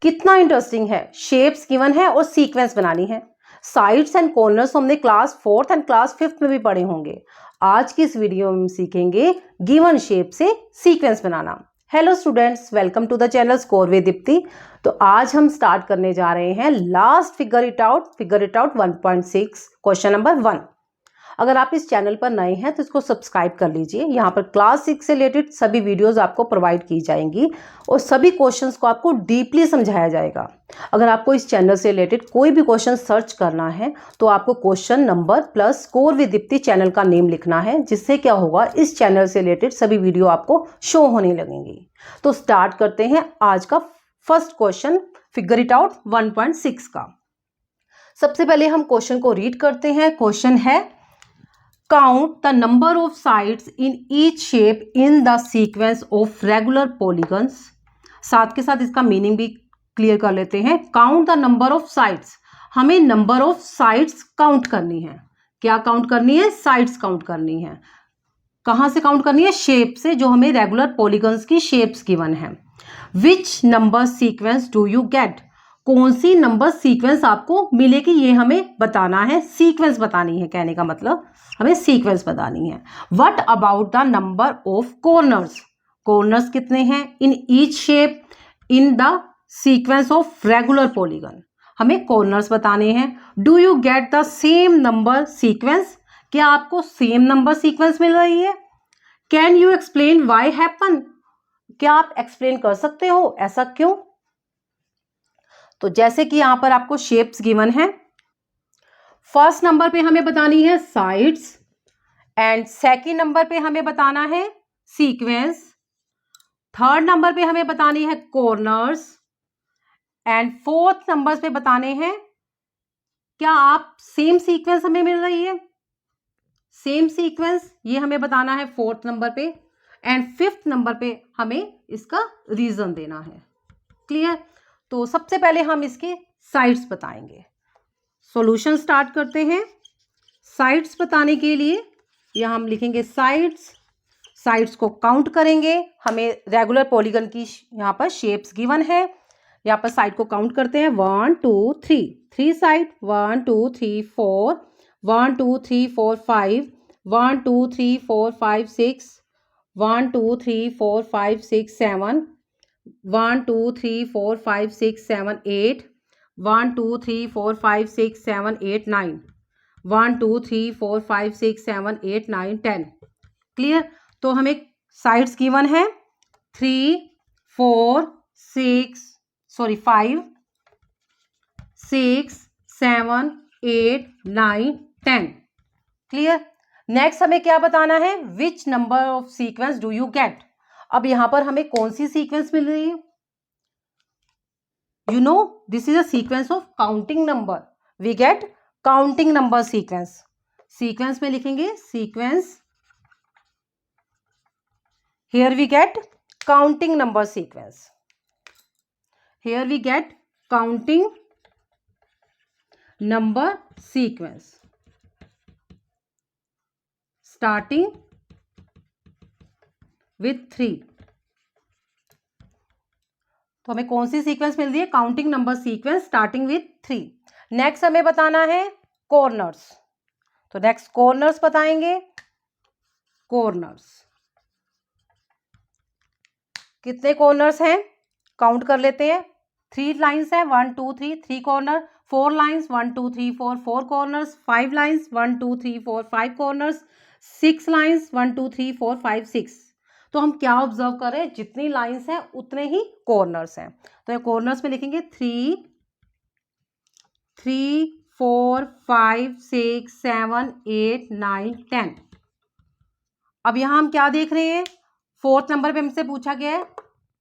कितना इंटरेस्टिंग है, shapes given है और सीक्वेंस बनानी है। साइड्स एंड कॉर्नर्स हमने class 4th and class 5th में भी पढ़े होंगे। आज की इस वीडियो में हम सीखेंगे गिवन शेप से सीक्वेंस बनाना। Hello students, welcome to the channel score with Deepti. तो आज हम स्टार्ट करने जा रहे हैं last figure it out 1.6 question number 1। अगर आप इस चैनल पर नए हैं तो इसको सब्सक्राइब कर लीजिए। यहाँ पर क्लास 6 से रिलेटेड सभी वीडियोस आपको प्रोवाइड की जाएंगी और सभी क्वेश्चंस को आपको डीपली समझाया जाएगा। अगर आपको इस चैनल से रिलेटेड कोई भी क्वेश्चन सर्च करना है तो आपको question number plus score with Deepti channel का नेम लिखना है, जिससे क्या होगा, इस चैनल से रिलेटेड सभी वीडियो आपको शो होने लगेंगी। तो स्टार्ट करते हैं आज का first question figure it out 1.6 का। सबसे पहले हम क्वेश्चन को रीड करते हैं। क्वेश्चन है count the number of sides in each shape in the sequence of regular polygons। साथ के साथ इसका मीनिंग भी क्लियर कर लेते हैं। Count the number of sides, हमें नंबर ऑफ साइड्स काउंट करनी है। क्या काउंट करनी है? साइड्स काउंट करनी है। कहां से काउंट करनी है? शेप से, जो हमें रेगुलर पॉलीगन्स की शेप्स गिवन है। Which number sequence do you gate, कौन सी नंबर सीक्वेंस आपको मिलेगी, ये हमें बताना है। सीक्वेंस बतानी है, कहने का मतलब हमें सीक्वेंस बतानी है। What about the number of corners, corners कितने हैं इन each shape in the sequence of regular polygon, हमें कॉर्नर्स बताने हैं। Do you get the same number sequence, क्या आपको सेम नंबर सीक्वेंस मिल रही है। Can you explain why happen, क्या आप एक्सप्लेन कर सकते हो ऐसा क्यों। तो जैसे कि यहां पर आपको शेप्स गिवन है, फर्स्ट नंबर पे हमें बतानी है साइड्स एंड सेकंड नंबर पे हमें बताना है सीक्वेंस, थर्ड नंबर पे हमें बतानी है कॉर्नर्स एंड फोर्थ नंबर पे बताने हैं क्या आप सेम सीक्वेंस हमें मिल रही है। सेम सीक्वेंस ये हमें बताना है फोर्थ नंबर पे एंड फिफ्थ नंबर पे हमें इसका रीजन देना है। क्लियर। तो सबसे पहले हम इसके साइड्स बताएंगे। सॉल्यूशन स्टार्ट करते हैं। साइड्स बताने के लिए यहां हम लिखेंगे साइड्स, साइड्स को काउंट करेंगे। हमें रेगुलर पॉलीगन की यहां पर शेप्स गिवन है, यहां पर साइड को काउंट करते हैं। 1 2 3, 3 साइड, 1 2 3 4, 1 2 3 4 5, 1 2 3 4 5 6, 1 2 3 4 5 6 7, 1 2 3 4 5 6 7 8, 1 2 3 4 5 6 7 8 9, 1 2 3 4 5 6 7 8 9 10। क्लियर। तो हमें साइड्स गिवन है 3 4 5 6 7 8 9 10। क्लियर। नेक्स्ट हमें क्या बताना है? विच number of sequence do you gate. अब यहां पर हमें कौन सी सीक्वेंस मिल रही है? You know, this is a sequence of counting number. We get counting number sequence. Sequence में लिखेंगे sequence. Here we get counting number sequence. Here we get counting number sequence. Starting with 3. तो हमें कौन C sequence मिल रही है? Counting number sequence starting with 3। Next हमें बताना है कॉर्नर्स। तो नेक्स्ट कॉर्नर्स बताएंगे। कॉर्नर्स कितने कॉर्नर्स हैं? काउंट कर लेते हैं। 3 लाइंस है, 1 2 3, 3 corner. 4 lines, 1 2 3 4, 4 corners. 5 lines, 1 2 3 4 5 corners. 6 lines, 1 2 3 4 5 6। तो हम क्या ऑब्जर्व कर रहे हैं? जितनी लाइंस हैं उतने ही कॉर्नर्स हैं। तो ये कॉर्नर्स में लिखेंगे 3 4 5 6 7 8 9 10। अब यहां हम क्या देख रहे हैं? फोर्थ नंबर पे हमसे पूछा गया है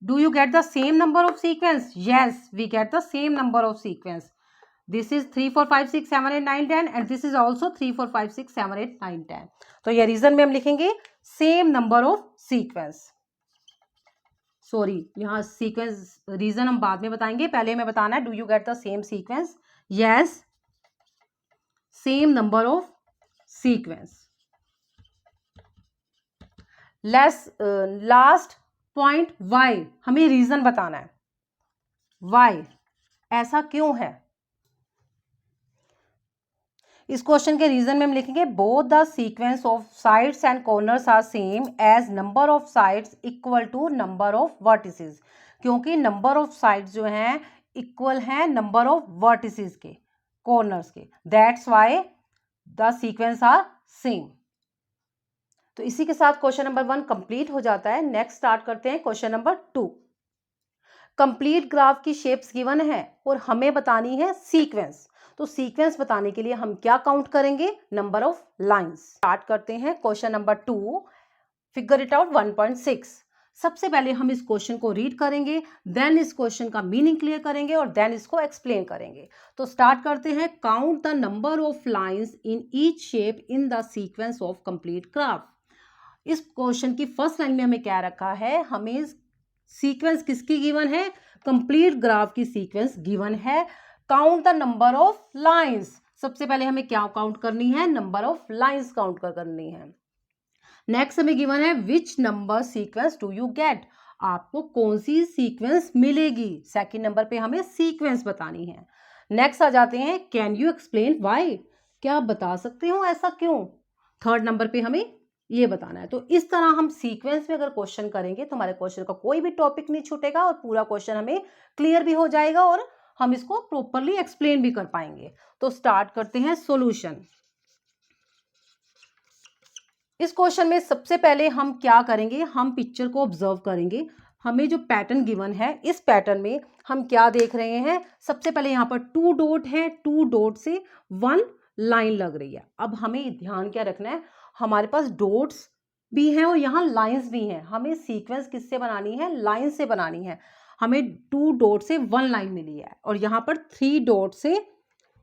do you get the same number of sequence. Yes, we get the same number of sequence. This is 3 4 5 6 7 8 9 10 and this is also 3 4 5 6 7 8 9 10। तो ये रीजन में हम लिखेंगे same number of sequence. Sorry, यहाँ सीक्वेंस रीजन हम बाद में बताएंगे, पहले हमें बताना है do you get the same sequence. Yes, same number of sequence. Last point why, हमें रीजन बताना है। वाई, ऐसा क्यों है? इस क्वेश्चन के रीजन में हम लिखेंगे both the sequence of sides and corners are same as number of sides equal to number of vertices, क्योंकि नंबर ऑफ साइड्स जो हैं इक्वल हैं नंबर ऑफ वर्टिसेस के, कॉर्नर्स के, that's why the sequence are same. तो इसी के साथ क्वेश्चन नंबर 1 कंप्लीट हो जाता है। नेक्स्ट स्टार्ट करते हैं क्वेश्चन नंबर 2। कंप्लीट ग्राफ की शेप्स गिवन है और हमें बतानी है सीक्वेंस। तो सीक्वेंस बताने के लिए हम क्या काउंट करेंगे? Number of lines. स्टार्ट करते हैं question number 2, figure it out 1.6। सबसे पहले हम इस क्वेश्चन को रीड करेंगे, देन इस क्वेश्चन का मीनिंग क्लियर करेंगे और देन इसको एक्सप्लेन करेंगे। तो स्टार्ट करते हैं। Count the number of lines in each shape in the sequence of complete graph. इस क्वेश्चन की फर्स्ट लाइन में हमें क्या रखा है? हमें सीक्वेंस किसकी गिवन है? कंप्लीट ग्राफ की सीक्वेंस गिवन है। Count the number of lines. सबसे पहले हमें क्या काउंट करनी है? नंबर ऑफ लाइंस काउंट करनी है। नेक्स्ट हमें गिवन है which number sequence do you gate. आपको कौन सी सीक्वेंस मिलेगी? सेकंड नंबर पे हमें सीक्वेंस बतानी है। नेक्स्ट आ जाते हैं कैन यू एक्सप्लेन व्हाई। क्या आप बता सकते हो ऐसा क्यों? थर्ड नंबर पे हमें ये बताना है। तो इस तरह हम सीक्वेंस में अगर क्वेश्चन करेंगे तो हमारे क्वेश्चन का कोई भी टॉपिक नहीं छूटेगा और पूरा क्वेश्चन हमें क्लियर भी हो जाएगा और हम इसको प्रॉपरली एक्सप्लेन भी कर पाएंगे। तो स्टार्ट करते हैं सॉल्यूशन। इस क्वेश्चन में सबसे पहले हम क्या करेंगे? हम पिक्चर को ऑब्जर्व करेंगे। हमें जो पैटर्न गिवन है, इस पैटर्न में हम क्या देख रहे हैं? सबसे पहले यहाँ पर 2 डॉट है, 2 डॉट से 1 लाइन लग रही है। अब हमें ध्यान क्या रखना है? हमारे पास डॉट्स भी हैं और यहाँ लाइंस भी हैं। हमें सीक्वेंस किससे बनानी है? लाइन से बनानी है। हमें 2 डॉट से 1 लाइन मिली है और यहाँ पर 3 डॉट से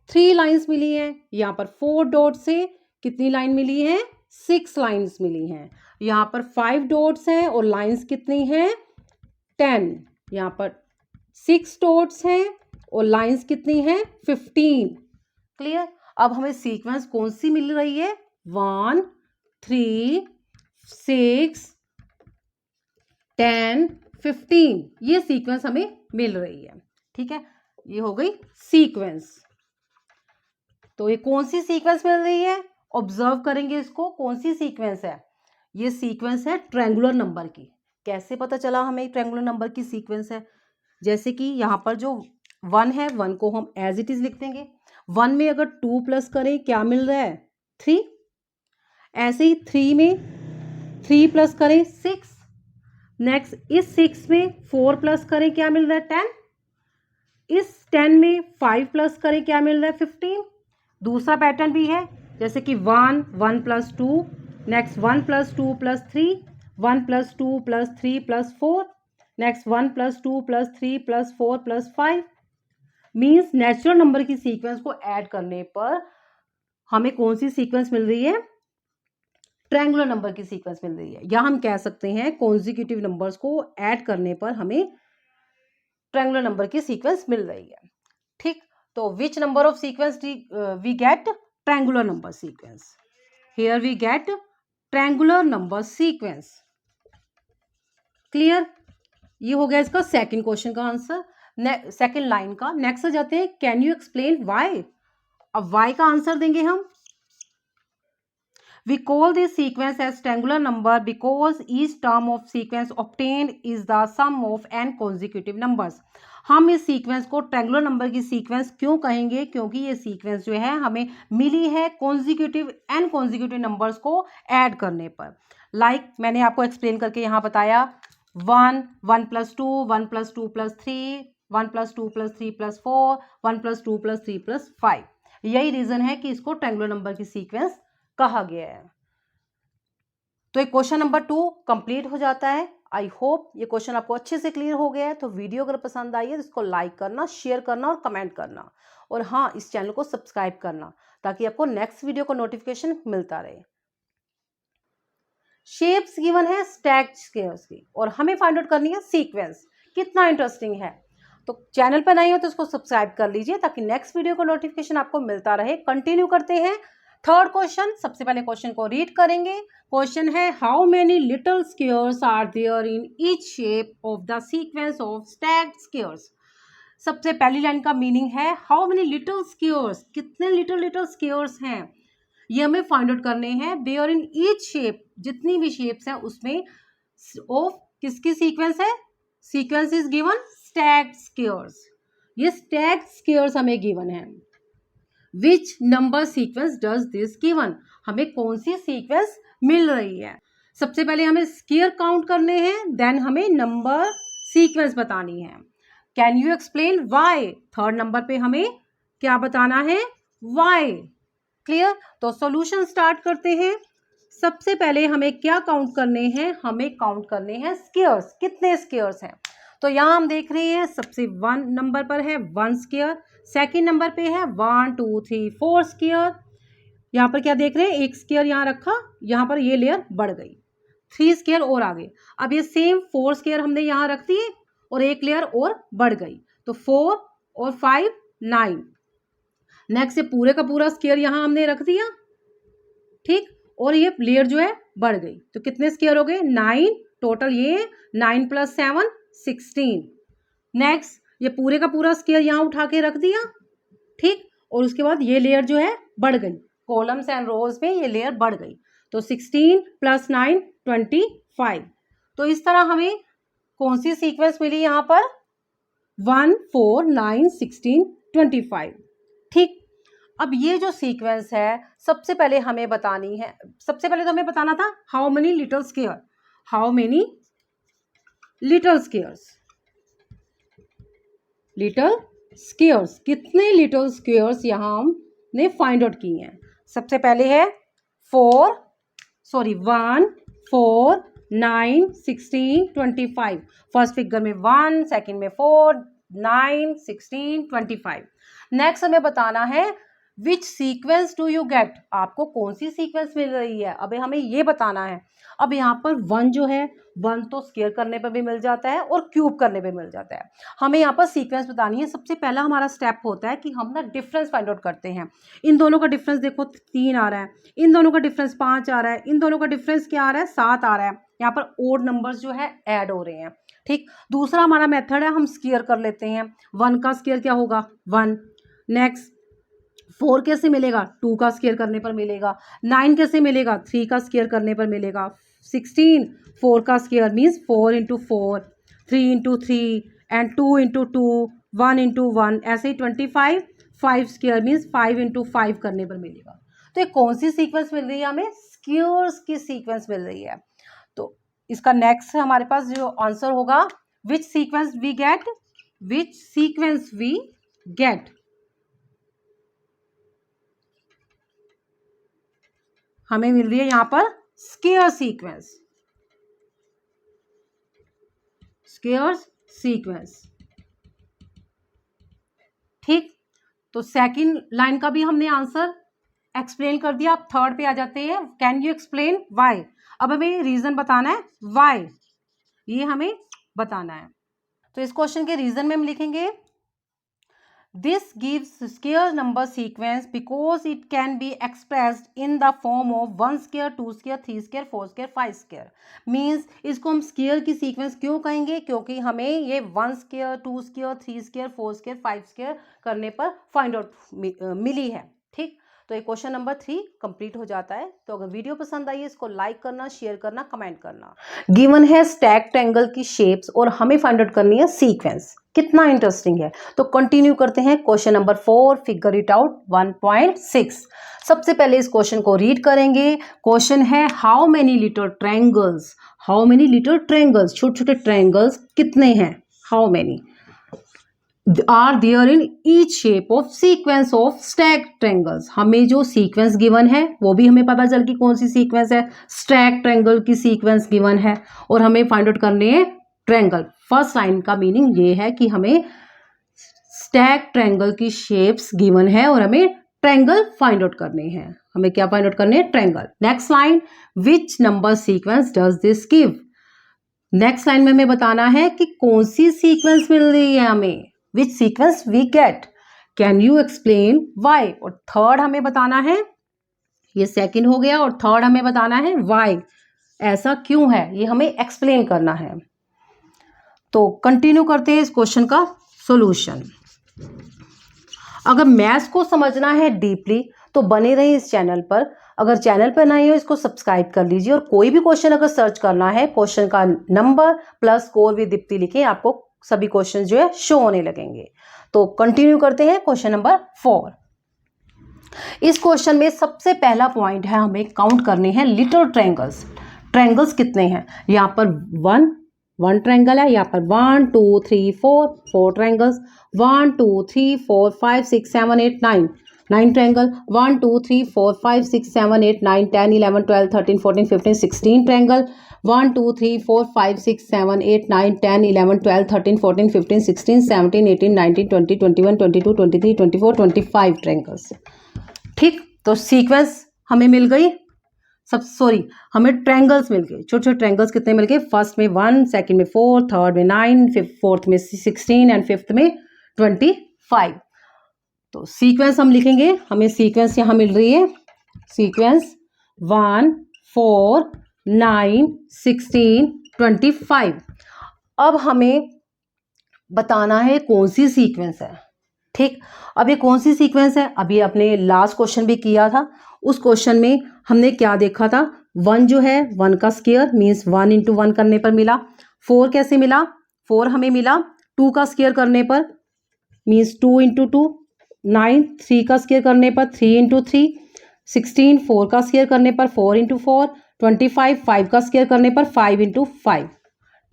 3 लाइंस मिली हैं। यहाँ पर 4 डॉट से कितनी लाइन मिली है? 6 लाइंस मिली हैं। यहाँ पर 5 डॉट्स हैं और लाइंस कितनी हैं? 10। यहाँ पर 6 डॉट्स हैं और लाइंस कितनी हैं? 15। क्लियर? अब हमें सीक्वेंस कौन सी मिल रही है? 1 3 6 10 15, ये सीक्वेंस हमें मिल रही है। ठीक है, ये हो गई सीक्वेंस। तो ये कौन सी सीक्वेंस मिल रही है? ऑब्जर्व करेंगे इसको। कौन सी सीक्वेंस है? ये सीक्वेंस है ट्रायंगुलर नंबर की। कैसे पता चला हमें ट्रायंगुलर नंबर की सीक्वेंस है? जैसे कि यहाँ पर जो 1 है, 1 को हम एज इट इज लिख देंगे। 1 में अगर 2 प्लस करें क्या मिल रहा है? 3। ऐसे ही 3 में 3 प्लस करें 6। नेक्स्ट इस 6 में 4 प्लस करें क्या मिल रहा है? 10। इस 10 में 5 प्लस करें क्या मिल रहा है? 15। दूसरा पैटर्न भी है, जैसे कि 1 1 plus 2, next 1 plus 2 plus 3, 1 plus 2 plus 3 plus 4, next 1 plus 2 plus 3 plus 4 plus 5। Means natural number की सीक्वेंस को ऐड करने पर हमें कौन सी सीक्वेंस मिल रही है? ट्रायंगुलर नंबर की सीक्वेंस मिल रही है। या हम कह सकते हैं कॉन्जिक्यूटिव नंबर्स को ऐड करने पर हमें ट्रायंगुलर नंबर की सीक्वेंस मिल रही है। ठीक, तो which number of sequence we get? Triangular number sequence. Here we get triangular number sequence. Clear? ये हो गया इसका सेकंड क्वेश्चन का आंसर, सेकंड लाइन का। नेक्स्ट आ जाते हैं कैन यू एक्सप्लेन व्हाई। अब व्हाई का आंसर देंगे हम। We call this sequence as triangular number because each term of sequence obtained is the sum of n consecutive numbers. हम इस सीक्वेंस को ट्रायंगुलर नंबर की सीक्वेंस क्यों कहेंगे? क्योंकि ये सीक्वेंस जो है हमें मिली है कॉन्जिक्यूटिव एन कॉन्जिक्यूटिव नंबर्स को ऐड करने पर। लाइक मैंने आपको एक्सप्लेन करके यहाँ बताया 1 1 plus 2 1 plus 2 plus 3 1 plus 2 plus 3 plus 4 1 plus 2 plus 3 plus 5। यही रीजन है कि इसको ट्रायंगुलर नंबर की सीक्वेंस कहा गया है। तो ये क्वेश्चन नंबर 2 कंप्लीट हो जाता है। आई होप ये क्वेश्चन आपको अच्छे से क्लियर हो गया है। तो वीडियो अगर पसंद आई है तो इसको लाइक करना, शेयर करना और कमेंट करना, और हाँ, इस चैनल को सब्सक्राइब करना ताकि आपको नेक्स्ट वीडियो का नोटिफिकेशन मिलता रहे। शेप्स गिवन है स्टैक्ड स्क्वायर्स की और हमें फाइंड आउट करनी है सीक्वेंस। कितना इंटरेस्टिंग है। तो चैनल पर नए हो तो इसको सब्सक्राइब कर लीजिए ताकि नेक्स्ट वीडियो का नोटिफिकेशन आपको मिलता रहे। कंटिन्यू करते हैं थर्ड क्वेश्चन। सबसे पहले क्वेश्चन को रीड करेंगे। क्वेश्चन है how many little squares are there in each shape of the sequence of stacked squares. सबसे पहली लाइन का मीनिंग है हाउ मेनी लिटिल स्क्वेयर्स, कितने लिटिल स्क्वेयर्स हैं, ये हमें फाइंड आउट करने हैं। देयर इन ईच शेप, जितनी भी शेप्स हैं उसमें ऑफ किसकी सीक्वेंस है, sequence is given stacked squares, ये स्टैक्ड स्क्वेयर्स हमें गिवन है। Which number sequence does this given, हमें कौन सी सीक्वेंस मिल रही है। सबसे पहले हमें स्क्वेयर काउंट करने हैं, देन हमें नंबर सीक्वेंस बतानी है। Can you explain Y, third number पे हमें क्या बताना है, वाई। क्लियर, तो सॉल्यूशन स्टार्ट करते हैं। सबसे पहले हमें क्या काउंट करने हैं, हमें काउंट करने हैं स्क्वेयर्स, कितने स्क्वेयर्स हैं। तो यहाँ हम देख रहे हैं सबसे 1 नंबर पर है 1 स्क्वेयर, सेकेंड नंबर पे है 1 2 3 4 स्क्वेयर। यहाँ पर क्या देख रहे हैं, एक स्क्वेयर यहाँ रखा, यहाँ पर ये लेयर बढ़ गई, 3 स्क्वेयर और आ गए। अब ये सेम 4 स्क्वेयर हमने यहाँ रख दिए और एक लेयर और बढ़ गई, तो 4 और 5 9। नेक्स्ट ये पूरे का पूरा स्क्वेयर यहाँ हमने रख दिया, ठीक, और ये लेयर जो है बढ़ गई, तो कितने स्क्वेयर हो गए 9 टोटल, ये 9 + 7 16। नेक्स्ट ये पूरे का पूरा स्क्वेयर यहाँ उठा के रख दिया, ठीक, और उसके बाद ये लेयर जो है बढ़ गई, कॉलम्स एंड रोज में ये लेयर बढ़ गई, तो 16 + 9 25। तो इस तरह हमें कौन सी सीक्वेंस मिली यहाँ पर, 1 4 9 16 25, ठीक। अब ये जो सीक्वेंस है सबसे पहले हमें बतानी है, सबसे पहले तो हमें बताना था how many little square, how many little squares, little squares, कितने लिटिल स्क्वेयर्स यहाँ हमने फाइंड आउट किए हैं। सबसे पहले है 1 4 9 16 25, फर्स्ट फिगर में 1, सेकंड में 4 9 16 25। नेक्स्ट हमें बताना है विच सीक्वेंस डू यू गेट, आपको कौन सी सीक्वेंस मिल रही है, अब हमें ये बताना है। अब यहाँ पर 1 जो है 1 तो स्क्वायर करने पर भी मिल जाता है और क्यूब करने पे मिल जाता है, हमें यहाँ पर सीक्वेंस बतानी है। सबसे पहला हमारा स्टेप होता है कि हम ना डिफरेंस फाइंड आउट करते हैं। इन दोनों का डिफरेंस देखो 3 आ रहा है, इन दोनों का डिफरेंस 5 आ रहा है, इन दोनों का डिफरेंस क्या आ रहा है 7 आ रहा है, यहाँ पर ओड नंबर्स जो है ऐड हो रहे हैं, ठीक। दूसरा हमारा मेथड है हम स्क्वायर कर लेते हैं, 1 का स्क्वायर क्या होगा 1, नेक्स्ट 4 कैसे मिलेगा 2 का स्क्वायर करने पर मिलेगा, 9 कैसे मिलेगा 3 का स्क्वायर करने पर मिलेगा, 16 4 का स्क्वायर मीन्स 4 × 4, 3 × 3 एंड 2 × 2, 1 × 1, ऐसे ही 25 5 स्क्वायर मीन्स 5 × 5 करने पर मिलेगा। तो ये कौन सी सीक्वेंस मिल रही है हमें, स्क्वायर्स की सीक्वेंस मिल रही है। तो इसका नेक्स्ट हमारे पास जो आंसर होगा which sequence we get, which sequence we get, हमें मिल रही है यहाँ पर स्क्वायर सीक्वेंस, स्क्वायर सीक्वेंस, ठीक। तो सेकंड लाइन का भी हमने आंसर एक्सप्लेन कर दिया, अब थर्ड पे आ जाते हैं, कैन यू एक्सप्लेन वाई। अब हमें रीजन बताना है वाई, ये हमें बताना है। तो इस क्वेश्चन के रीजन में हम लिखेंगे this gives square number sequence because it can be expressed in the form of 1 square 2 square 3 square 4 square 5 square। Means इसको हम स्क्वायर की सीक्वेंस क्यों कहेंगे, क्योंकि हमें ये 1 square 2 square 3 square 4 square 5 square करने पर फाइंड आउट मिली है, ठीक। तो ये क्वेश्चन नंबर 3 कंप्लीट हो जाता है। तो अगर वीडियो पसंद आई है इसको लाइक करना, शेयर करना, कमेंट करना। गिवन है स्टैक ट्रायंगल की शेप्स और हमें फाइंड आउट करनी है सीक्वेंस, कितना इंटरेस्टिंग है। तो कंटिन्यू करते हैं question number 4, figure it out 1.6। सबसे पहले इस क्वेश्चन को रीड करेंगे। क्वेश्चन है how many little triangles, how many little triangles, छोटे छोटे ट्रायंगल्स कितने हैं, how many are there in each shape of sequence of stack triangles. हमें जो सीक्वेंस गिवन है वो भी हमें पता चल कि कौन सी सीक्वेंस है, स्टैक ट्रायंगल की सीक्वेंस गिवन है और हमें फाइंड आउट करने हैं ट्रायंगल। फर्स्ट लाइन का मीनिंग ये है कि हमें स्टैक ट्रायंगल की शेप्स गिवन है और हमें ट्रायंगल फाइंड आउट करने हैं। हमें क्या फाइंड आउट करने हैं, triangle. Next line, which number sequence does this give. Next line में हमें बताना है कि कौन सी सीक्वेंस मिल रही है हमें, which sequence we get, can you explain why. और थर्ड हमें बताना है, ये सेकंड हो गया, और थर्ड हमें बताना है वाई, ऐसा क्यों है, ये हमें एक्सप्लेन करना है। तो कंटिन्यू करते हैं इस क्वेश्चन का सॉल्यूशन। अगर मैथ्स को समझना है डीपली तो बने रहिए इस चैनल पर। अगर चैनल पर नए हो इसको सब्सक्राइब कर लीजिए, और कोई भी क्वेश्चन अगर सर्च करना है, क्वेश्चन का number plus score with Deepti लिखें, आपको सभी क्वेश्चन जो है शो होने लगेंगे। तो कंटिन्यू करते हैं क्वेश्चन नंबर 4। इस क्वेश्चन में सबसे पहला पॉइंट है, हमें काउंट करने हैं लिटिल ट्रायंगल्स। ट्रायंगल्स कितने हैं? यहाँ पर वन ट्रायंगल है, यहाँ पर 1 2 3 4 ट्रायंगल्स, 1 2 3 4 5 6 7 8 9 ट्रायंगल, 1 2 3 4 5 6 7 8 9 10 11 12 13 14 15 16 ट्रायंगल, 1 2 3 4 5 6 7 8 9 10 11 12 13 14 15 16 17 18 19 20 21 22 23 24 25 ट्रायंगल्स। ठीक, तो सीक्वेंस हमें मिल गई, हमें ट्रायंगल्स मिल गए। छोटे छोटे ट्रायंगल्स कितने मिल गए? फर्स्ट में 1, सेकंड में 4, थर्ड में 9, फोर्थ में 16 एंड फिफ्थ में 25। तो सीक्वेंस हम लिखेंगे, हमें सीक्वेंस यहाँ मिल रही है, सीक्वेंस 1 4 9 16 25। अब हमें बताना है कौन सी सीक्वेंस है। ठीक, अब ये कौन सी सीक्वेंस है? अभी अपने लास्ट क्वेश्चन भी किया था, उस क्वेश्चन में हमने क्या देखा था? 1 जो है 1 का स्क्वायर मीन्स 1 इंटू 1 करने पर मिला। 4 कैसे मिला? 4 हमें मिला 2 का स्क्वायर करने पर मीन्स 2 इंटू 2। 9 3 का स्क्वायर करने पर 3 इंटू 3। 16 4 का स्क्वायर करने पर 4 इंटू 4। 25 5 का स्क्वायर करने पर 5 इंटू 5।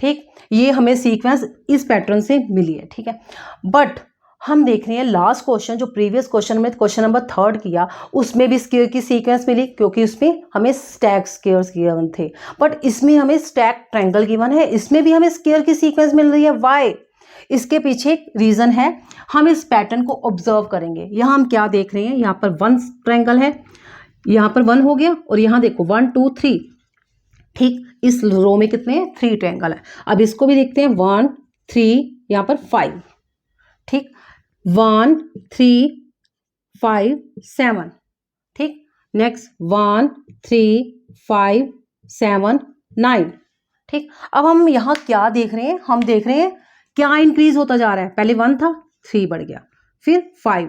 ठीक, ये हमें सीक्वेंस इस पैटर्न से मिली है। ठीक है, बट हम देख रहे हैं लास्ट क्वेश्चन, जो प्रीवियस क्वेश्चन में क्वेश्चन नंबर 3 किया, उसमें भी स्क्वायर की सीक्वेंस मिली, क्योंकि उसमें हमें स्टैक स्क्वायर्स गिवन थे। बट इसमें हमें स्टैक ट्रायंगल गिवन है, इसमें भी हमें स्क्वायर की सीक्वेंस मिल रही है। व्हाई? इसके पीछे एक रीजन है, हम इस पैटर्न को ऑब्जर्व करेंगे। यहाँ हम क्या देख रहे हैं? यहाँ पर 1 ट्रायंगल है, यहाँ पर 1 हो गया, और यहाँ देखो 1 2 3। ठीक, इस रो में कितने? 3 ट्रायंगल है। अब इसको भी देखते हैं, 1 3 यहाँ पर 5। ठीक, 1 3 5 7। ठीक, नेक्स्ट 1 3 5 7 9। ठीक, अब हम यहाँ क्या देख रहे हैं? हम देख रहे हैं क्या इंक्रीज होता जा रहा है। पहले 1 था, 3 बढ़ गया, फिर 5,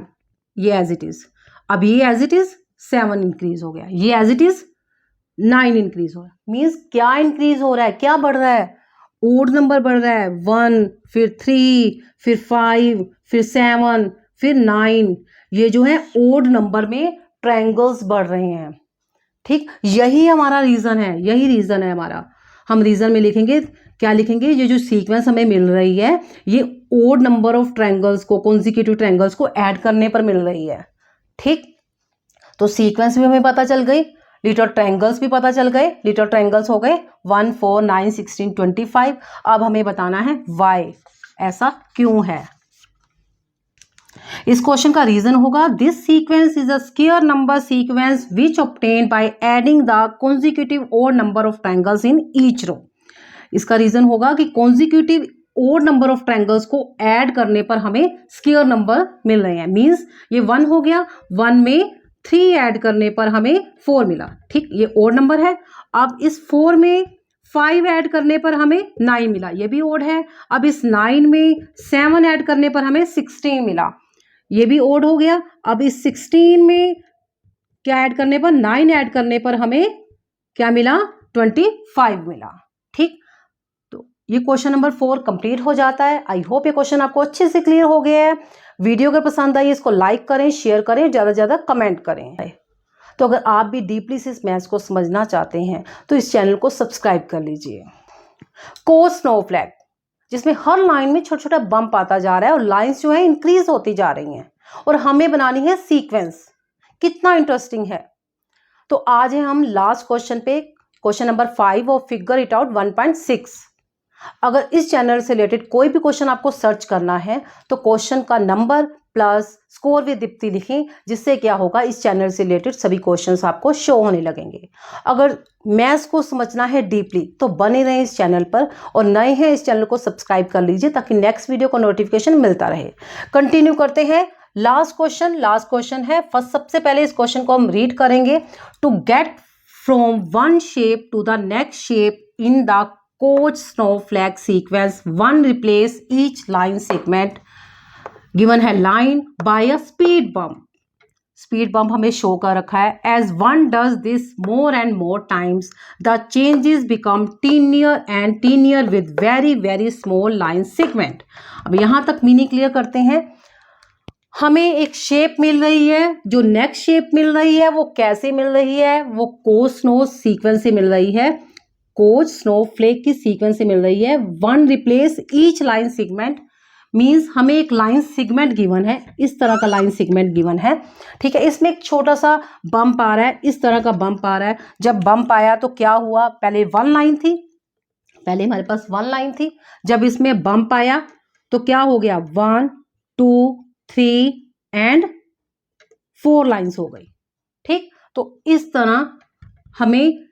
ये एज इट इज। अब ये एज इट इज 7 इंक्रीज हो गया, ये एज इट इज 9 इंक्रीज हो रहा है। मीन्स क्या इंक्रीज हो रहा है, क्या बढ़ रहा है? ओड नंबर बढ़ रहा है। 1 फिर 3 फिर 5 फिर 7 फिर 9। ये जो है ओड नंबर में ट्रायंगल्स बढ़ रहे हैं। ठीक, यही हमारा रीजन है, यही रीजन है हमारा। हम रीजन में लिखेंगे, क्या लिखेंगे? ये जो सीक्वेंस हमें मिल रही है, ये ओड नंबर ऑफ ट्रायंगल्स को, कॉन्जिक्यूटिव ट्रायंगल्स को ऐड करने पर मिल रही है। ठीक, तो सीक्वेंस भी हमें पता चल गई, लिटिल ट्रायंगल्स भी पता चल गए। लिटिल ट्रायंगल्स हो गए 1 4 9 16 25। अब हमें बताना है व्हाई, ऐसा क्यों है। इस क्वेश्चन का रीजन होगा, this sequence is a square number sequence which obtain by adding the consecutive odd number of triangles in each row. इसका रीजन होगा कि consecutive odd number of triangles को ऐड करने पर हमें स्क्वायर नंबर मिल रहे हैं। मीन्स ये 1 हो गया, 1 में 3 ऐड करने पर हमें 4 मिला। ठीक, ये ओड नंबर है। अब इस 4 में 5 ऐड करने पर हमें 9 मिला, ये भी ओड है। अब इस 9 में 7 ऐड करने पर हमें 16 मिला, ये भी ओड हो गया। अब इस 16 में क्या ऐड करने पर, 9 ऐड करने पर हमें क्या मिला? 25 मिला। ठीक, तो ये क्वेश्चन नंबर 4 कंप्लीट हो जाता है। आई होप ये क्वेश्चन आपको अच्छे से क्लियर हो गया है। वीडियो अगर पसंद आई इसको लाइक करें, शेयर करें, ज़्यादा से ज़्यादा कमेंट करें। तो अगर आप भी डीपली से इस मैथ्स को समझना चाहते हैं तो इस चैनल को सब्सक्राइब कर लीजिए। कोस स्नोफ्लैक, जिसमें हर लाइन में छोटा छोटा बम्प आता जा रहा है और लाइंस जो है इंक्रीज होती जा रही हैं, और हमें बनानी है सीक्वेंस। कितना इंटरेस्टिंग है। तो आज है हम लास्ट क्वेश्चन पे, क्वेश्चन नंबर 5 और फिगर इट आउट 1.6। अगर इस चैनल से रिलेटेड कोई भी क्वेश्चन आपको सर्च करना है तो क्वेश्चन का number plus score with Deepti लिखें, जिससे क्या होगा, इस चैनल से रिलेटेड सभी क्वेश्चंस आपको शो होने लगेंगे। अगर मैथ्स को समझना है डीपली तो बने रहें इस चैनल पर, और नए हैं इस चैनल को सब्सक्राइब कर लीजिए ताकि नेक्स्ट वीडियो का नोटिफिकेशन मिलता रहे। कंटिन्यू करते हैं। लास्ट क्वेश्चन है फर्स्ट। सबसे पहले इस क्वेश्चन को हम रीड करेंगे। To get from one shape to the next shape in the Koch snowflake sequence, one replace each line segment given है line by a speed bump. Speed bump हमें show कर रखा है। As one does this more and more times the changes become tinier and tinier with very very small line segment. अब यहां तक meaning clear करते हैं। हमें एक शेप मिल रही है, जो नेक्स्ट शेप मिल रही है वो कैसे मिल रही है, वो कोज स्नो सीक्वेंस से मिल रही है, कोज स्नो फ्लेक की सीक्वेंस से मिल रही है। One replace each line segment means हमें एक लाइन सेगमेंट गिवन है, इस तरह का लाइन सेगमेंट गिवन है। ठीक है, इसमें एक छोटा सा बम्प आ रहा है, इस तरह का बम्प आ रहा है। जब बम्प आया तो क्या हुआ, पहले वन लाइन थी, पहले हमारे पास वन लाइन थी, जब इसमें बम्प आया तो क्या हो गया, 1 2 3 एंड 4 लाइन्स हो गई। ठीक, तो इस तरह हमें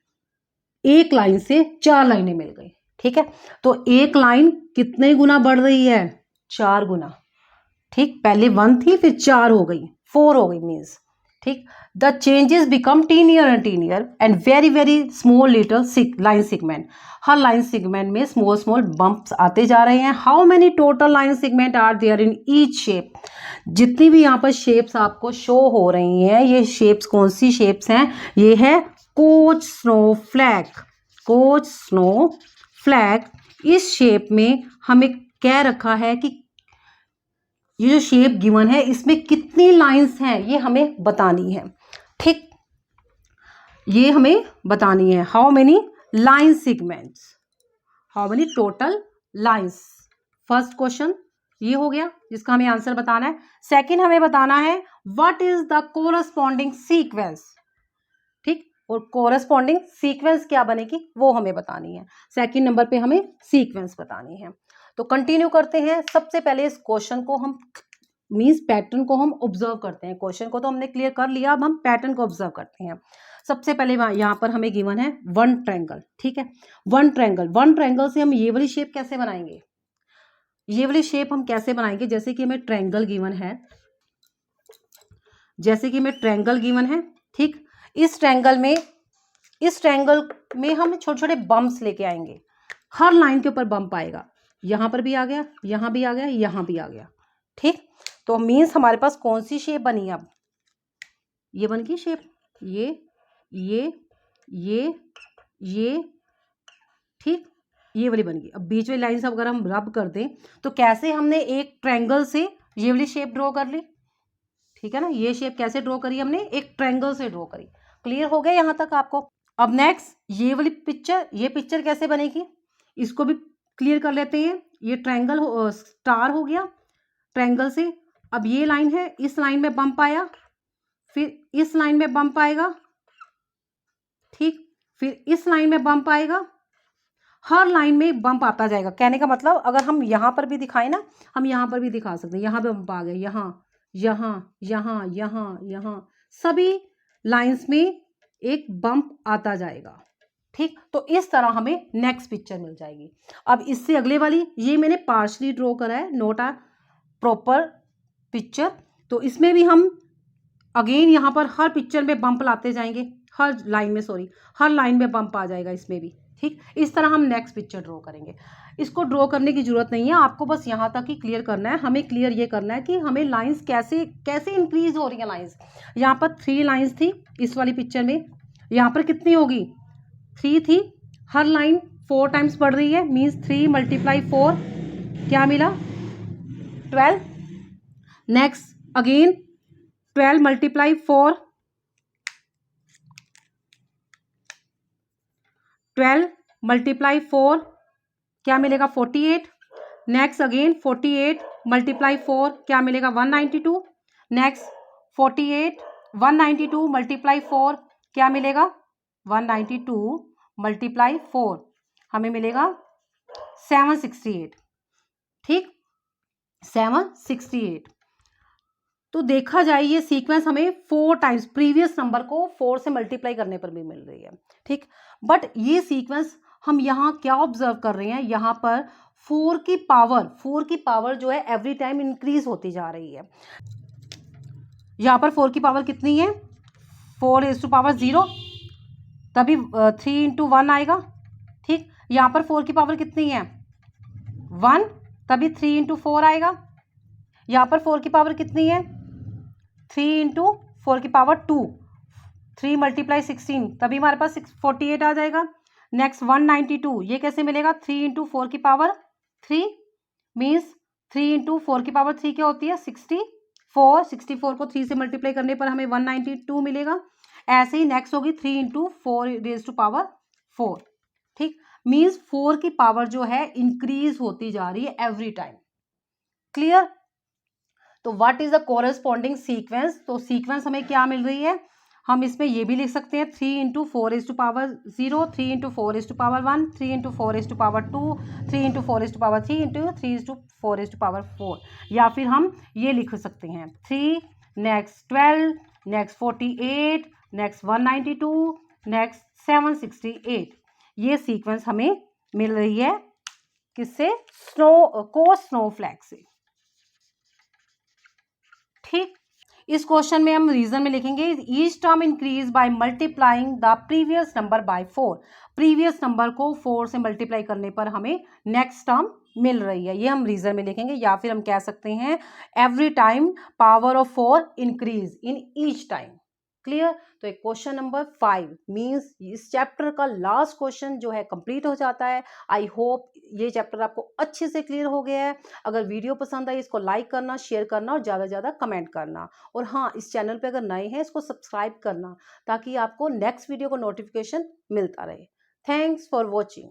एक लाइन से 4 लाइनें मिल गई। ठीक है, तो एक लाइन कितने गुना बढ़ रही है, 4 गुना। ठीक, पहले 1 थी फिर 4 हो गई, 4 हो गई मीन्स। ठीक, the changes become tinier and very very small little line segment. हर लाइन सेगमेंट में स्मॉल स्मॉल बम्प्स आते जा रहे हैं। How many total line segment are there in each shape. जितनी भी यहाँ पर शेप्स आपको शो हो रही हैं, ये शेप्स कौन सी शेप्स हैं, ये है कोज स्नो फ्लैग। कोज स्नो फ्लैग, इस शेप में हमें कह रखा है कि ये जो शेप गिवन है इसमें कितनी लाइंस हैं ये हमें बतानी है। ठीक, ये हमें बतानी है। How many line segments, how many total lines. First question ये हो गया जिसका हमें आंसर बताना है। सेकंड हमें बताना है what is the corresponding sequence. ठीक, और कोरस्पॉन्डिंग सीक्वेंस क्या बनेगी वो हमें बतानी है। सेकंड नंबर पे हमें सीक्वेंस बतानी है। तो कंटिन्यू करते हैं। सबसे पहले इस क्वेश्चन को हम मीन्स पैटर्न को हम ऑब्जर्व करते हैं। क्वेश्चन को तो हमने क्लियर कर लिया, अब हम पैटर्न को ऑब्जर्व करते हैं। सबसे पहले यहाँ पर हमें गिवन है वन ट्रायंगल। ठीक है, वन ट्रायंगल से हम ये वाली शेप कैसे बनाएंगे, ये वाली शेप हम कैसे बनाएंगे, जैसे कि हमें ट्रायंगल गिवन है, जैसे कि हमें ट्रायंगल गिवन है। ठीक, इस ट्रायंगल में हम छोटे छोटे बम्प्स लेके आएंगे। हर लाइन के ऊपर बम्प आएगा, यहां पर भी आ गया, यहां भी आ गया, यहां भी आ गया। ठीक, तो मीन्स हमारे पास कौन सी शेप बनी, अब ये बन गई शेप, ये ठीक, ये वाली बन गई। अब बीच में लाइन अगर हम रब कर दें तो कैसे हमने एक ट्रायंगल से ये वाली शेप ड्रॉ कर ली। ठीक है ना, ये शेप कैसे ड्रॉ करी हमने, एक ट्रायंगल से ड्रॉ करी। क्लियर हो गया यहां तक आपको। अब नेक्स्ट ये वाली पिक्चर, ये पिक्चर कैसे बनेगी इसको भी क्लियर कर लेते हैं। ये ट्रायंगल स्टार हो गया ट्रायंगल से। अब ये लाइन है, इस लाइन में बम्प आया, फिर इस लाइन में बम्प आएगा। ठीक, फिर इस लाइन में बम्प आएगा, हर लाइन में बम्प आता जाएगा। कहने का मतलब अगर हम यहां पर भी दिखाएं ना, हम यहां पर भी दिखा सकते हैं। यहां पे बम्प आ गया, यहां यहां सभी लाइंस में एक बम्प आता जाएगा। ठीक, तो इस तरह हमें नेक्स्ट पिक्चर मिल जाएगी। अब इससे अगले वाली, ये मैंने पार्शली ड्रॉ करा है, नॉट अ प्रॉपर पिक्चर। तो इसमें भी हम अगेन यहाँ पर हर पिक्चर में बम्प लाते जाएंगे, हर लाइन में बम्प आ जाएगा इसमें भी। ठीक, इस तरह हम नेक्स्ट पिक्चर ड्रॉ करेंगे। इसको ड्रॉ करने की जरूरत नहीं है, आपको बस यहाँ तक ही क्लियर करना है। हमें क्लियर ये करना है कि हमें लाइंस कैसे कैसे इंक्रीज हो रही हैं लाइंस। यहाँ पर 3 लाइंस थी इस वाली पिक्चर में, यहाँ पर कितनी होगी, 3 थी, हर लाइन 4 टाइम्स बढ़ रही है, मीन्स 3 × 4 क्या मिला, 12। नेक्स्ट अगेन 12 × 4 12 × 4 क्या मिलेगा, 48। नेक्स्ट अगेन 48 × 4 क्या मिलेगा, 192। नेक्स्ट 48 192 × 4 क्या मिलेगा, 192 × 4 हमें मिलेगा 768। ठीक, 768। तो देखा जाए ये सीक्वेंस हमें 4 टाइम्स प्रीवियस नंबर को 4 से मल्टीप्लाई करने पर भी मिल रही है। ठीक, बट ये सीक्वेंस हम यहाँ क्या ऑब्जर्व कर रहे हैं, यहाँ पर 4 की पावर जो है एवरी टाइम इंक्रीज होती जा रही है। यहाँ पर 4 की पावर कितनी है, 4⁻0, तभी 3 × 1 आएगा। ठीक, यहाँ पर 4 की पावर कितनी है, 1, तभी 3 × 4 आएगा। यहाँ पर 4 की पावर कितनी है, 3 इंटू 4 की पावर 2, 3 मल्टीप्लाई 16, तभी हमारे पास 48 आ जाएगा। नेक्स्ट 192, ये कैसे मिलेगा, 3 इंटू 4 की पावर 3 मीन्स 3 इंटू 4 की पावर 3 क्या होती है, 64, 64 को 3 से मल्टीप्लाई करने पर हमें 192 मिलेगा। ऐसे ही नेक्स्ट होगी 3 इंटू 4 रेज टू पावर 4, ठीक, मीन्स 4 की पावर जो है इंक्रीज होती जा रही है एवरी टाइम। क्लियर। तो what is the corresponding sequence, तो सीक्वेंस हमें क्या मिल रही है, हम इसमें ये भी लिख सकते हैं 3 into 4 is to power 0, 3 into 4 is to power 1, 3 into 4 is to power 2, 3 into 4 is to power 3 into 3 is to 4 is to power 4, या फिर हम ये लिख सकते हैं 3 नेक्स्ट 12 नेक्स्ट 48 नेक्स्ट 192 नेक्स्ट 768। ये सीक्वेंस हमें मिल रही है किससे, स्नोफ्लैक से। ठीक, इस क्वेश्चन में हम रीजन में लिखेंगे each term increase by multiplying the previous number by 4, previous number को 4 से मल्टीप्लाई करने पर हमें नेक्स्ट टर्म मिल रही है, ये हम रीजन में लिखेंगे। या फिर हम कह सकते हैं every time power of 4 increase in each time. Clear. तो एक क्वेश्चन नंबर 5 मींस इस चैप्टर का लास्ट क्वेश्चन जो है कंप्लीट हो जाता है। आई होप ये चैप्टर आपको अच्छे से क्लियर हो गया है। अगर वीडियो पसंद आई इसको लाइक करना, शेयर करना और ज़्यादा से ज़्यादा कमेंट करना। और हाँ, इस चैनल पे अगर नए हैं इसको सब्सक्राइब करना ताकि आपको नेक्स्ट वीडियो को नोटिफिकेशन मिलता रहे। Thanks for watching.